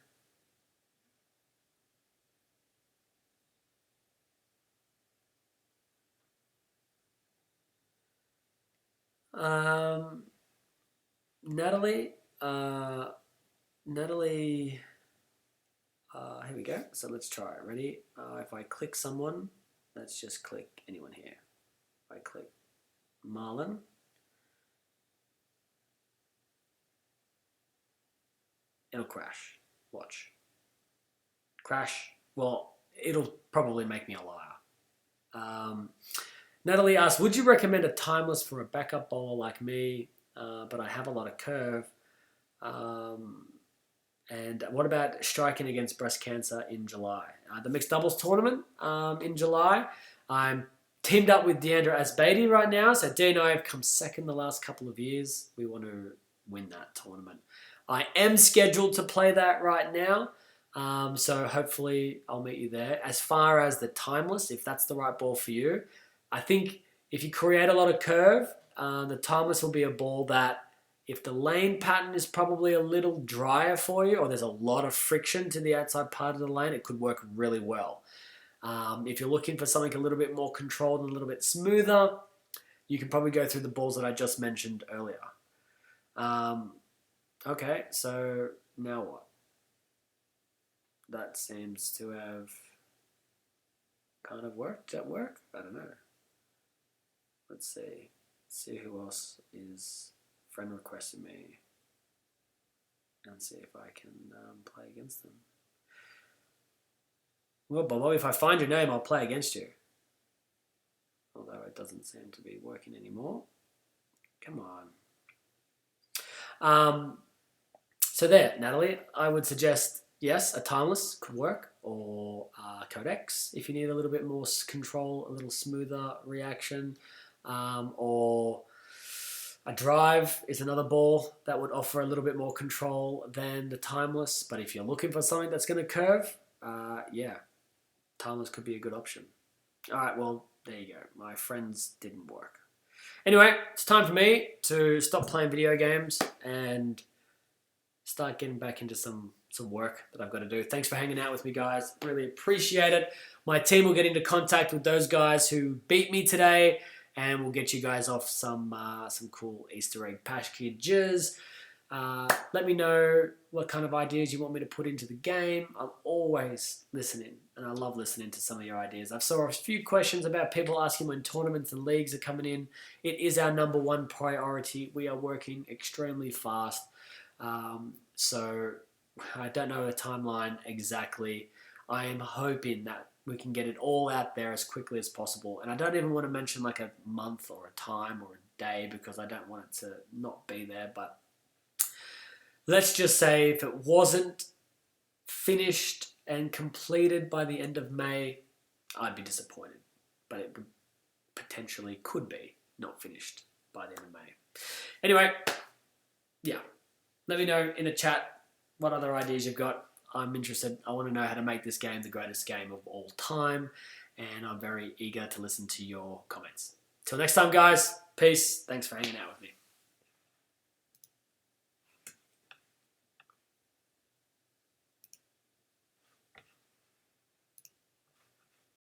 Natalie, here we go. So let's try it. Ready? If I click someone, let's just click anyone here. If I click Marlon, it'll crash. Watch. Crash. Well, it'll probably make me a liar. Natalie asks, would you recommend a timeless for a backup bowler like me? But I have a lot of curve. And what about striking against breast cancer in July? The mixed doubles tournament in July. I'm teamed up with Deandra Asbeidi right now. So Dee and I have come second the last couple of years. We want to win that tournament. I am scheduled to play that right now. So hopefully I'll meet you there. As far as the timeless, if that's the right ball for you, I think if you create a lot of curve, the timeless will be a ball that if the lane pattern is probably a little drier for you or there's a lot of friction to the outside part of the lane, it could work really well. If you're looking for something a little bit more controlled and a little bit smoother, you can probably go through the balls that I just mentioned earlier. Okay, so now what? That seems to have kind of worked. Does that work? I don't know. Let's see. See who else is friend requesting me and see if I can play against them. Well, Bobo, if I find your name, I'll play against you. Although it doesn't seem to be working anymore. Come on. So there, Natalie, I would suggest, yes, a timeless could work, or Codex if you need a little bit more control, a little smoother reaction, or a drive is another ball that would offer a little bit more control than the timeless. But if you're looking for something that's going to curve, yeah, timeless could be a good option. All right, well, there you go. My friends didn't work. Anyway, it's time for me to stop playing video games and start getting back into some work that I've got to do. Thanks for hanging out with me, guys. Really appreciate it. My team will get into contact with those guys who beat me today, and we'll get you guys off some cool Easter egg packages. Let me know what kind of ideas you want me to put into the game. I'm always listening, and I love listening to some of your ideas. I've saw a few questions about people asking when tournaments and leagues are coming in. It is our number one priority. We are working extremely fast. So I don't know the timeline exactly. I am hoping that we can get it all out there as quickly as possible. And I don't even want to mention like a month or a time or a day because I don't want it to not be there. But let's just say if it wasn't finished and completed by the end of May, I'd be disappointed. But it potentially could be not finished by the end of May. Anyway, yeah. Let me know in the chat what other ideas you've got. I'm interested. I want to know how to make this game the greatest game of all time. And I'm very eager to listen to your comments. Till next time, guys. Peace. Thanks for hanging out with me.